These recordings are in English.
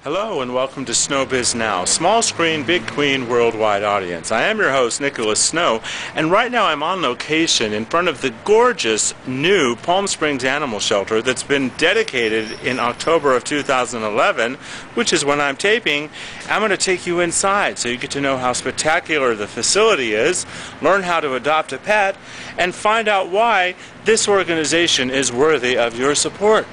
Hello and welcome to SnowbizNow, small screen, big queen, worldwide audience. I am your host, Nicholas Snow, and right now I'm on location in front of the gorgeous new Palm Springs Animal Shelter that's been dedicated in October of 2011, which is when I'm taping. I'm going to take you inside so you get to know how spectacular the facility is, learn how to adopt a pet, and find out why this organization is worthy of your support.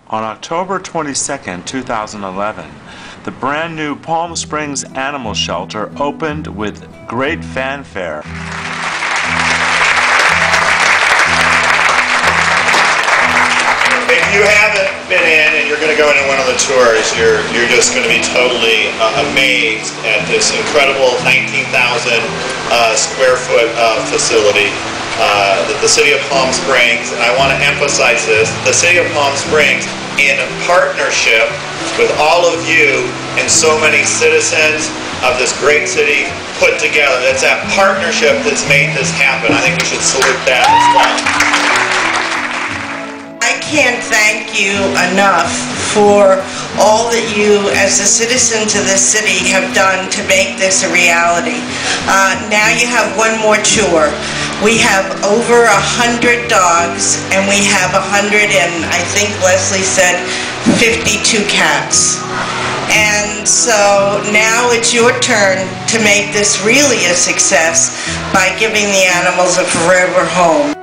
On October 22nd, 2011, the brand new Palm Springs Animal Shelter opened with great fanfare. If you haven't been in and you're going to go into one of the tours, you're just going to be totally amazed at this incredible 19,000 square foot facility. The City of Palm Springs, and I want to emphasize this, the City of Palm Springs, in partnership with all of you and so many citizens of this great city put together. It's that partnership that's made this happen. I think we should salute that as well. I can't thank you enough for all that you as the citizens of this city have done to make this a reality. Now you have one more tour. We have over 100 dogs and we have 100 and I think Leslie said 52 cats. And so now it's your turn to make this really a success by giving the animals a forever home.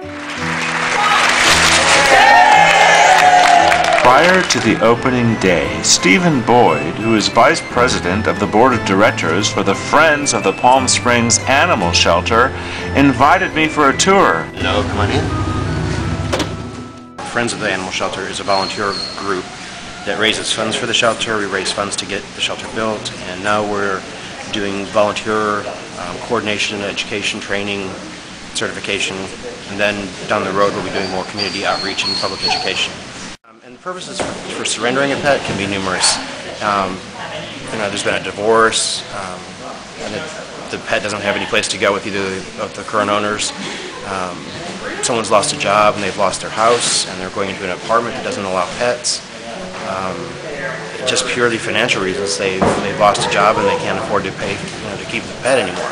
Prior to the opening day, Stephen Boyd, who is Vice President of the Board of Directors for the Friends of the Palm Springs Animal Shelter, invited me for a tour. No, come on in. Friends of the Animal Shelter is a volunteer group that raises funds for the shelter. We raise funds to get the shelter built, and now we're doing volunteer coordination, education, training, certification, and then down the road we'll be doing more community outreach and public education. And the purposes for surrendering a pet can be numerous. There's been a divorce, and the pet doesn't have any place to go with either of the current owners. Someone's lost a job and they've lost their house and they're going into an apartment that doesn't allow pets. Just purely financial reasons, they've lost a job and they can't afford to pay to keep the pet anymore.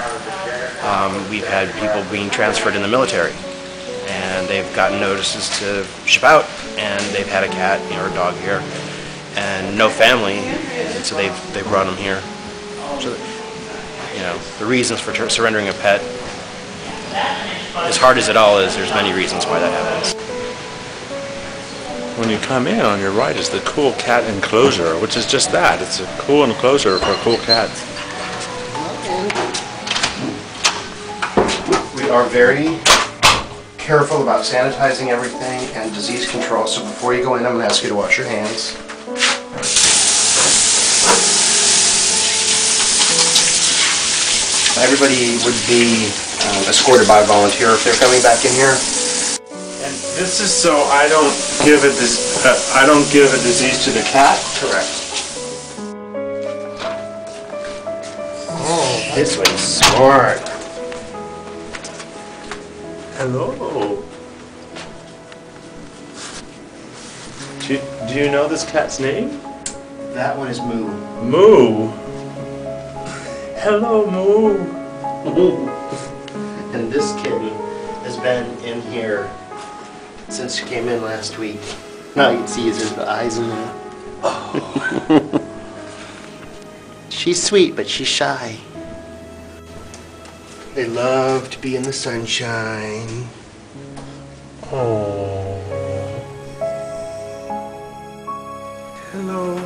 We've had people being transferred in the military, and they've gotten notices to ship out, and they've had a cat or a dog here, and no family, and so they've brought them here. So, the reasons for surrendering a pet, as hard as it all is, there's many reasons why that happens. When you come in, on your right is the cool cat enclosure, which is just that. It's a cool enclosure for cool cats. We are very careful about sanitizing everything and disease control, so before you go in, I'm going to ask you to wash your hands. Everybody would be escorted by a volunteer if they're coming back in here. And this is so I don't give a disease to the cat? Correct. Oh, this one's smart. Hello. Do you know this cat's name? That one is Moo. Moo. Hello, Moo. And this kitten has been in here since she came in last week. Now you can see is the eyes in there. Oh. She's sweet, but she's shy. They love to be in the sunshine. Oh. Hello.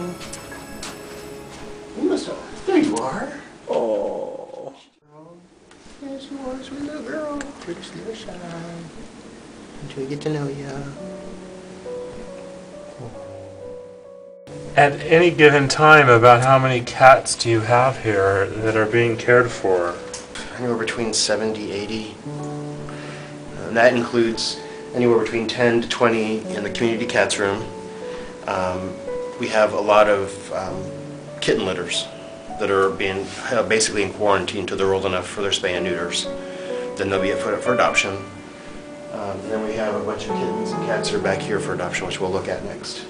There you are. Oh. There's you are, sweet little girl. You're just a little shy. Until we get to know you. at any given time, about how many cats do you have here that are being cared for? Anywhere between 70, 80. And that includes anywhere between 10 to 20 in the community cats room. We have a lot of kitten litters that are being basically in quarantine until they're old enough for their spay and neuters. Then they'll be put up for adoption. And then we have a bunch of kittens and cats that are back here for adoption, which we'll look at next.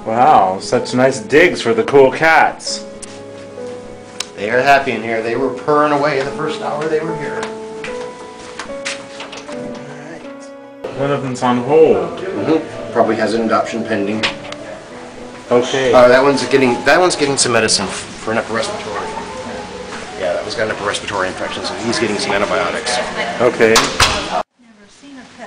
Wow, such nice digs for the cool cats. They are happy in here. They were purring away the first hour they were here. One of them's on hold. Probably has an adoption pending. Okay. That one's getting some medicine for an upper respiratory. Yeah, that one's got an upper respiratory infection, so he's getting some antibiotics. Okay.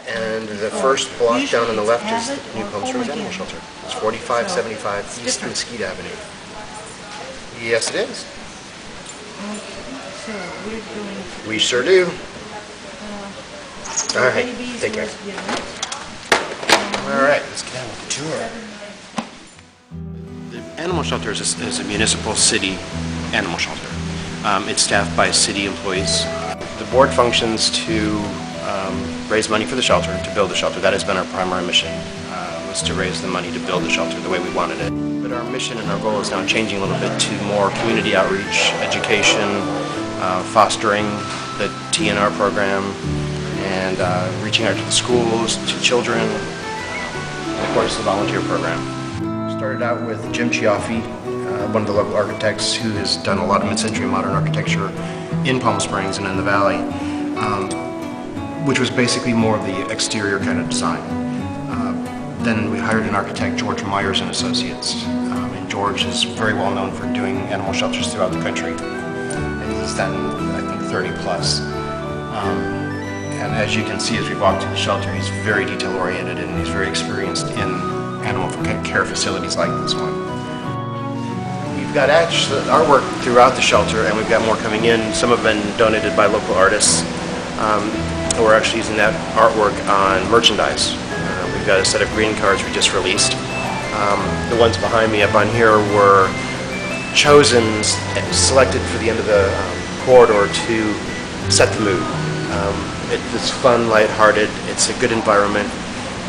And the first block down on the left is the new Palm Springs Animal Shelter. It's 4575 East Mesquite Avenue. Yes, it is. We sure do. All right, take care. All right, let's get on with the tour. The animal shelter is a municipal city animal shelter. It's staffed by city employees. The board functions to raise money for the shelter, to build the shelter. That has been our primary mission, was to raise the money to build the shelter the way we wanted it. But our mission and our goal is now changing a little bit to more community outreach, education, fostering the TNR program, and reaching out to the schools, to children, and of course the volunteer program. Started out with Jim Chiaffi, one of the local architects who has done a lot of mid-century modern architecture in Palm Springs and in the valley, which was basically more of the exterior kind of design. Then we hired an architect, George Myers and Associates, and George is very well known for doing animal shelters throughout the country. And he's done, I think, 30 plus. And as you can see as we walk through the shelter, he's very detail-oriented and he's very experienced in animal care facilities like this one. We've got artwork throughout the shelter, and we've got more coming in. Some have been donated by local artists. We're actually using that artwork on merchandise. We've got a set of green cards we just released. The ones behind me up on here were chosen, selected for the end of the corridor to set the mood. It's fun, lighthearted, it's a good environment,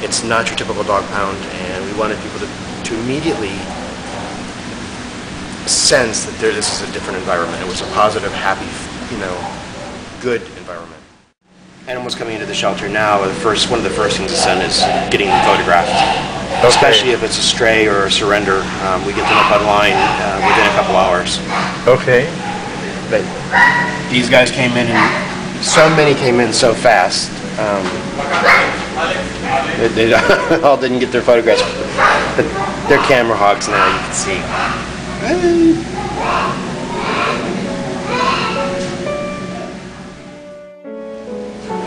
it's not your typical dog pound, and we wanted people to immediately sense that this is a different environment. It was a positive, happy, good environment. Animals coming into the shelter now, one of the first things that's done is getting them photographed. Okay. Especially if it's a stray or a surrender, we get them up online within a couple hours. Okay. But these guys came in, and so many came in so fast. They all didn't get their photographs, but they're camera hogs now, you can see.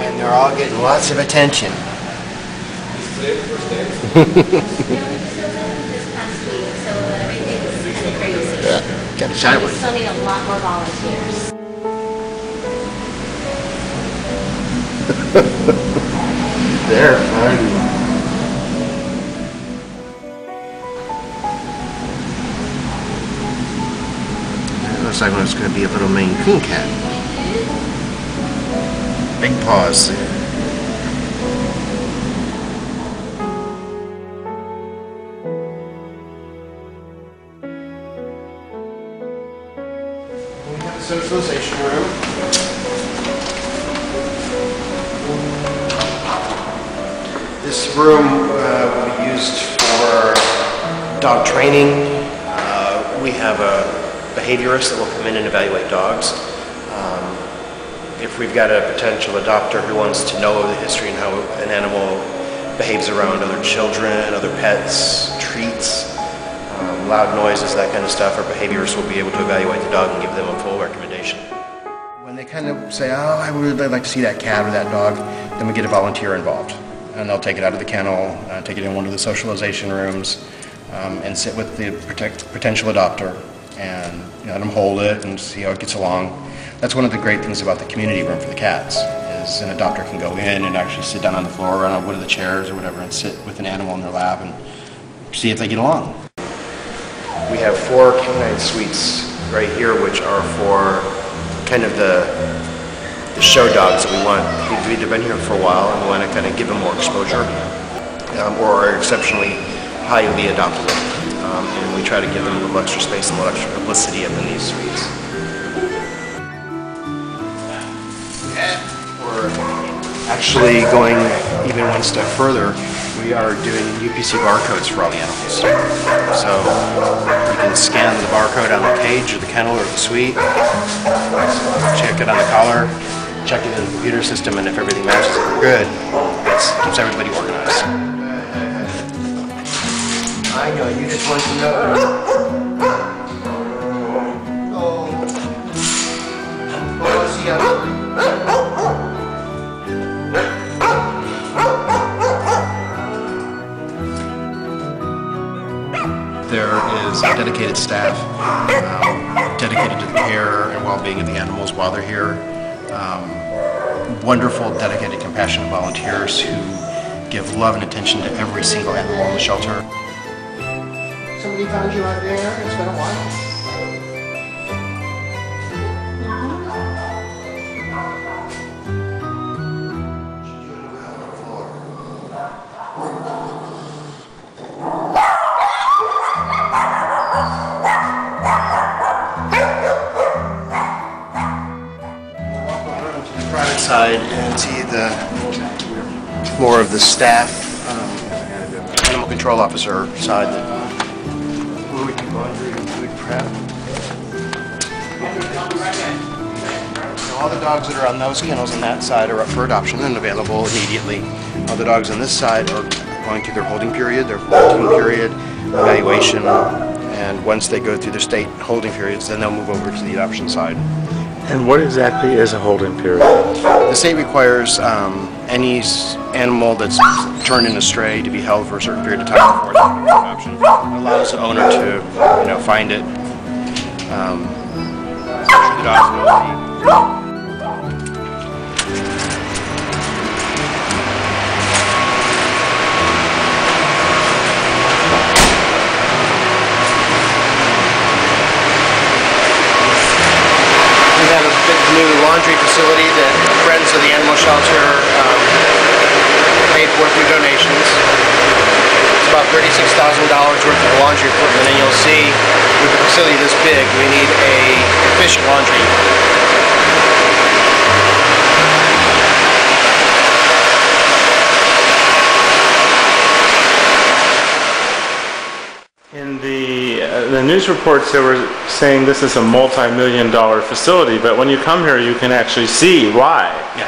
And they're all getting lots of attention. Yeah, got a shot of one. We still need a lot more volunteers. They're fun. It looks like it's going to be a little Maine Coon cat. Big paws. We have a socialization room. This room will be used for dog training. We have a behaviorist that will come in and evaluate dogs. If we've got a potential adopter who wants to know the history and how an animal behaves around other children, other pets, treats, loud noises, that kind of stuff, our behaviorists will be able to evaluate the dog and give them a full recommendation. When they kind of say, oh, I would really like to see that cat or that dog, then we get a volunteer involved. And they'll take it out of the kennel, take it in one of the socialization rooms, and sit with the potential adopter and let them hold it and see how it gets along. That's one of the great things about the community room for the cats, is an adopter can go in and actually sit down on the floor or on one of the chairs or whatever and sit with an animal in their lap and see if they get along. We have 4 canine suites right here, which are for kind of the show dogs that we want. They've either been here for a while and we want to kind of give them more exposure, or are exceptionally highly adoptable. And we try to give them a little extra space and a little extra publicity up in these suites. We're actually going even one step further. We are doing UPC barcodes for all the animals. So you can scan the barcode on the cage or the kennel or the suite, check it on the collar, check it in the computer system, and if everything matches it, we're good. It keeps everybody organized. I know, you just want to know. There is a dedicated staff dedicated to the care and well-being of the animals while they're here. Wonderful, dedicated, compassionate volunteers who give love and attention to every single animal in the shelter. Somebody found you out there? It's been a while. Side and see the more of the staff, animal control officer side, where we do laundry and food prep. So all the dogs that are on those kennels on that side are up for adoption and available immediately. All the dogs on this side are going through their holding period, their 14 period evaluation, and once they go through their state holding periods, then they'll move over to the adoption side. And what exactly is a holding period? The state requires any animal that's turned in a stray to be held for a certain period of time before it's an adoption. It allows the owner to, find it. The dog's going new laundry facility that Friends of the Animal Shelter paid for through donations. It's about $36,000 worth of laundry equipment, and you'll see with a facility this big, we need a efficient laundry. In the news reports, they were saying this is a multi-million-dollar facility, but when you come here, you can actually see why. Yeah.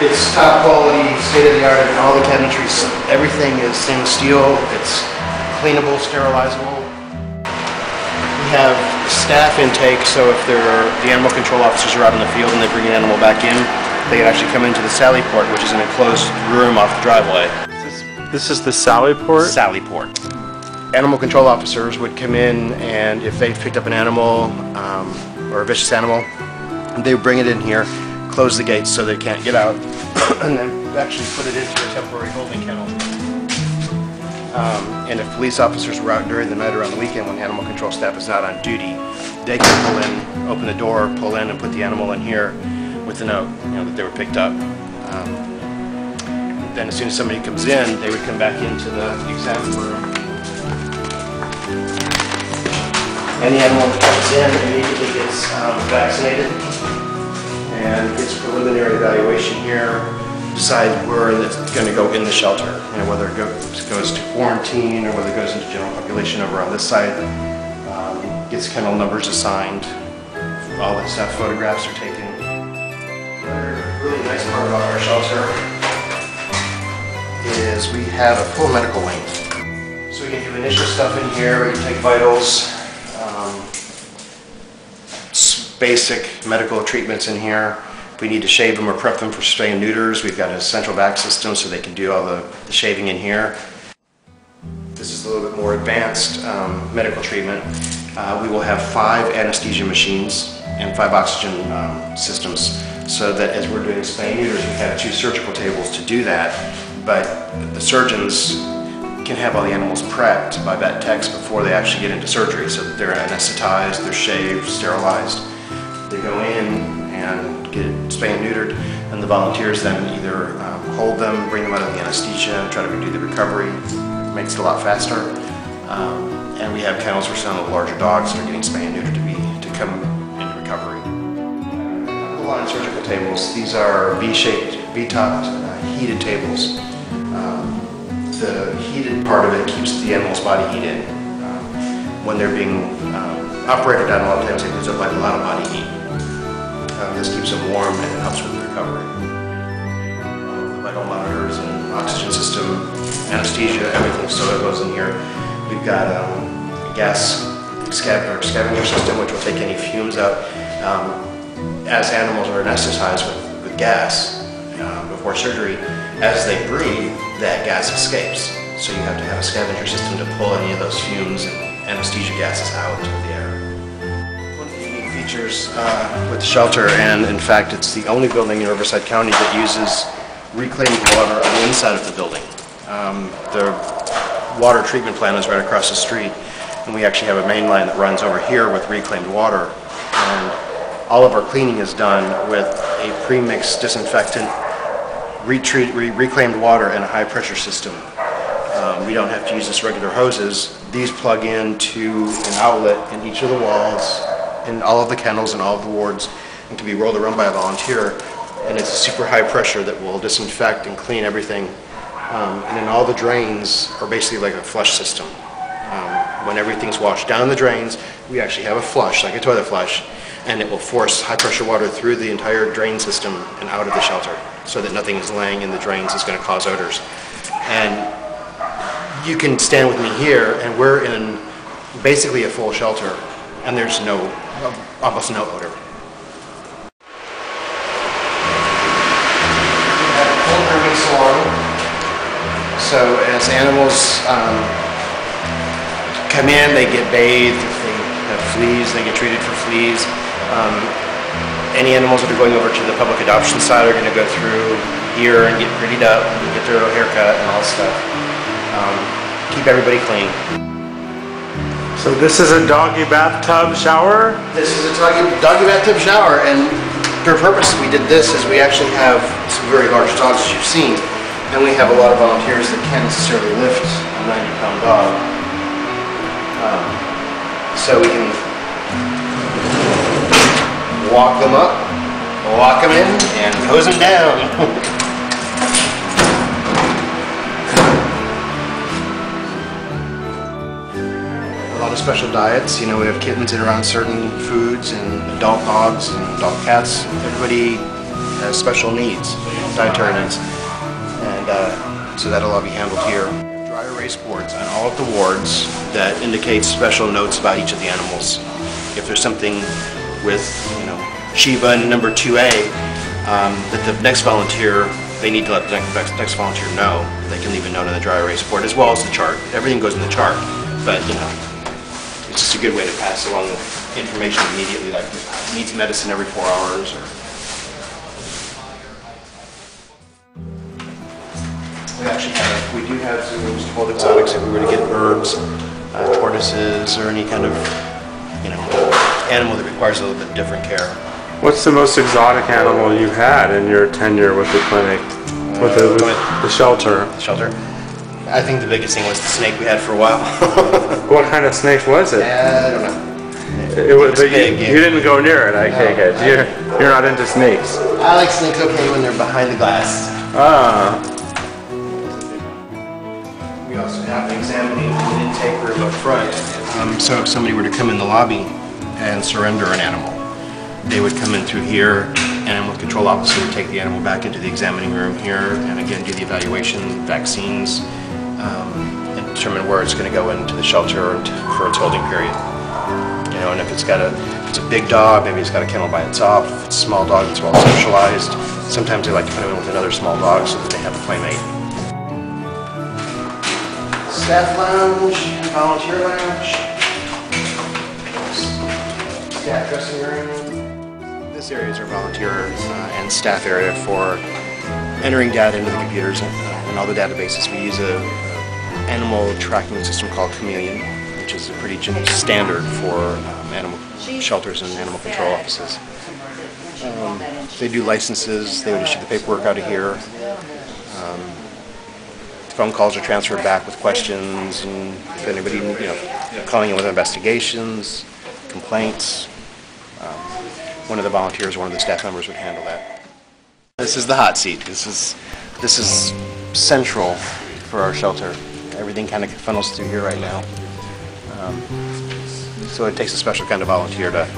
It's top quality, state-of-the-art, and all the cabinetry, everything is stainless steel. It's cleanable, sterilizable. We have staff intake, so if the animal control officers are out in the field and they bring an animal back in, they can actually come into the Sally Port, which is an enclosed room off the driveway. This is the Sally Port? Sally Port. Animal control officers would come in, and if they picked up an animal or a vicious animal, they would bring it in here, close the gates so they can't get out, and then actually put it into a temporary holding kennel. And if police officers were out during the night or on the weekend when animal control staff is not on duty, they can pull in, open the door, pull in, and put the animal in here with the note, that they were picked up. Then as soon as somebody comes in, they would come back into the exam room. Any animal that comes in immediately gets vaccinated and gets preliminary evaluation here, decide where it's going to go in the shelter, whether it goes to quarantine or whether it goes into general population over on this side. Gets kennel numbers assigned, all that stuff, photographs are taken. Another really nice part about our shelter is we have a full medical wing. So we can do initial stuff in here, we can take vitals, basic medical treatments in here. If we need to shave them or prep them for spay and neuters, we've got a central vac system so they can do all the shaving in here. This is a little bit more advanced medical treatment. We will have 5 anesthesia machines and 5 oxygen systems, so that as we're doing spay and neuters, we have 2 surgical tables to do that. but the surgeons can have all the animals prepped by vet techs before they actually get into surgery, so that they're anesthetized, they're shaved, sterilized. They go in and get spayed and neutered, and the volunteers then either hold them, bring them out of the anesthesia, try to do the recovery. It makes it a lot faster. And we have kennels for some of the larger dogs that are getting spayed and neutered to come into recovery. Line surgical tables. These are V-shaped, V-topped, heated tables. The heated part of it keeps the animal's body heated. When they're being operated on, a lot of times it goes up like a lot of body heat. This keeps them warm and it helps with the recovery. The vital monitors and oxygen system, anesthesia, everything still goes in here. We've got a gas scavenger system which will take any fumes out. As animals are anesthetized with gas before surgery, as they breathe, that gas escapes. So you have to have a scavenger system to pull any of those fumes and anesthesia gases out of the air. One of the unique features with the shelter, and in fact it's the only building in Riverside County that uses reclaimed water on the inside of the building. The water treatment plant is right across the street, and we actually have a main line that runs over here with reclaimed water. And all of our cleaning is done with a pre-mixed disinfectant, reclaimed water, and a high-pressure system. We don't have to use this regular hoses. These plug into an outlet in each of the walls, in all of the kennels and all of the wards, and can be rolled around by a volunteer. And it's a super high pressure that will disinfect and clean everything. And then all the drains are basically like a flush system. When everything's washed down the drains, we actually have a flush, like a toilet flush, and it will force high pressure water through the entire drain system and out of the shelter, so that nothing is laying in the drains that's going to cause odors. And you can stand with me here, and we're in basically a full shelter, and there's almost no odor. We have a full grooming salon. So as animals come in, they get bathed. If they have fleas, they get treated for fleas. Any animals that are going over to the public adoption side are going to go through here and get prettied up and get their little haircut and all that stuff. Keep everybody clean. So this is a doggy bathtub shower? This is a doggy bathtub shower, and for purpose we did this is we actually have some very large dogs, as you've seen, and we have a lot of volunteers that can't necessarily lift a 90-pound dog. So we can walk them up, walk them in, and hose them down. A lot of special diets. You know, we have kittens that are on certain foods, and adult dogs and adult cats. Everybody has special needs, dietary needs, and so that'll all be handled here. Dry erase boards on all of the wards that indicate special notes about each of the animals. If there's something with, you know, Shiva and number 2A, that the next volunteer, they need to let the next volunteer know. They can leave a note on the dry erase board, as well as the chart. Everything goes in the chart, but you know, it's just a good way to pass along information immediately, like needs medicine every 4 hours. We do have zoos to hold exotics if we were to get birds, tortoises, or any kind of, you know, animal that requires a little bit different care. What's the most exotic animal you've had in your tenure with the clinic, with the shelter? The shelter? I think the biggest thing was the snake we had for a while. What kind of snake was it? I don't know. It was big, you didn't go near it, I take it. You're not into snakes. I like snakes okay when they're behind the glass. Ah. We also have an examining and intake room up front. So if somebody were to come in the lobby and surrender an animal, they would come in through here, and animal control officer would take the animal back into the examining room here, and again do the evaluation, vaccines, and determine where it's going to go into the shelter for its holding period. You know, and if it's a big dog, maybe it's got a kennel by itself. If it's a small dog that's well socialized, sometimes they like to put it in with another small dog so that they have a playmate. Staff lounge, volunteer lounge, staff dressing room. This area is our volunteer and staff area for entering data into the computers and all the databases. We use a animal tracking system called Chameleon, which is a pretty standard for animal shelters and animal control offices. They do licenses, they would issue the paperwork out of here. Phone calls are transferred back with questions, and if anybody, calling in with investigations, complaints, one of the volunteers, one of the staff members would handle that. This is the hot seat. This is central for our shelter. Everything kind of funnels through here right now. So it takes a special kind of volunteer to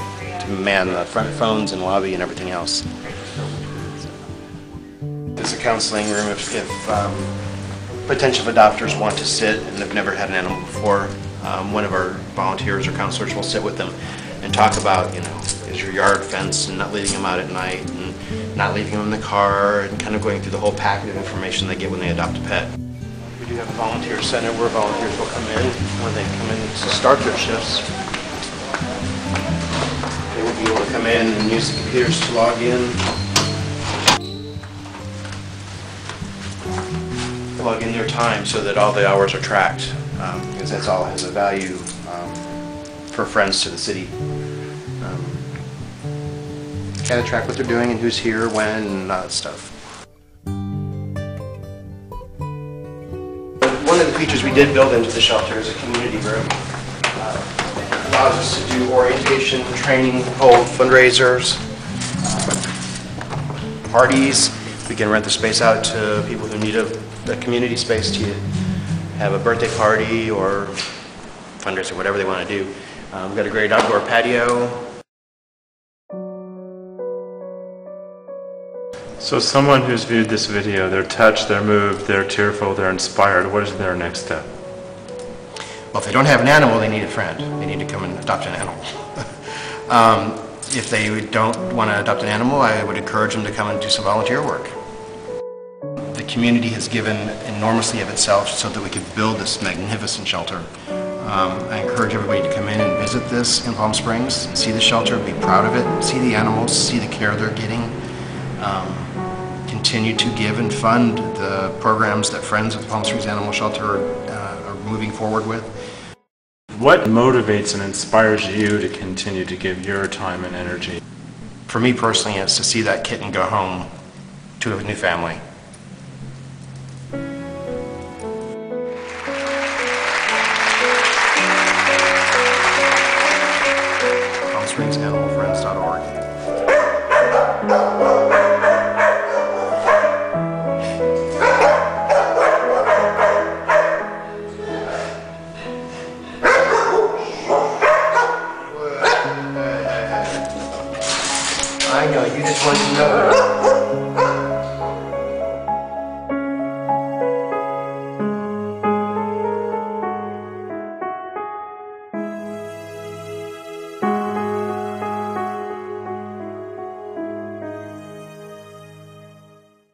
man the front phones and lobby and everything else. This is a counseling room if potential adopters want to sit and have never had an animal before. One of our volunteers or counselors will sit with them and talk about, is your yard fenced, and not leaving them out at night, and not leaving them in the car, and kind of going through the whole packet of information they get when they adopt a pet. We do have a volunteer center where volunteers will come in when they come in to start their shifts. They will be able to come in and use the computers to log in. Log in their time so that all the hours are tracked, because that's all has a value for friends to the city. Kind of track what they're doing and who's here, when, and all that stuff. One of the features we did build into the shelter is a community room. It allows us to do orientation, training, hold fundraisers, parties. We can rent the space out to people who need a community space to have a birthday party or fundraiser, whatever they want to do. We've got a great outdoor patio. So someone who's viewed this video, they're touched, they're moved, they're tearful, they're inspired, what is their next step? Well, if they don't have an animal, they need a friend. They need to come and adopt an animal. If they don't want to adopt an animal, I would encourage them to come and do some volunteer work. The community has given enormously of itself so that we could build this magnificent shelter. I encourage everybody to come in and visit this in Palm Springs, see the shelter, be proud of it, see the animals, see the care they're getting. Continue to give and fund the programs that Friends of the Palm Springs Animal Shelter are moving forward with. What motivates and inspires you to continue to give your time and energy? For me personally, it's to see that kitten go home to a new family. PalmSpringsAnimalFriends.org. I know, you just want to know.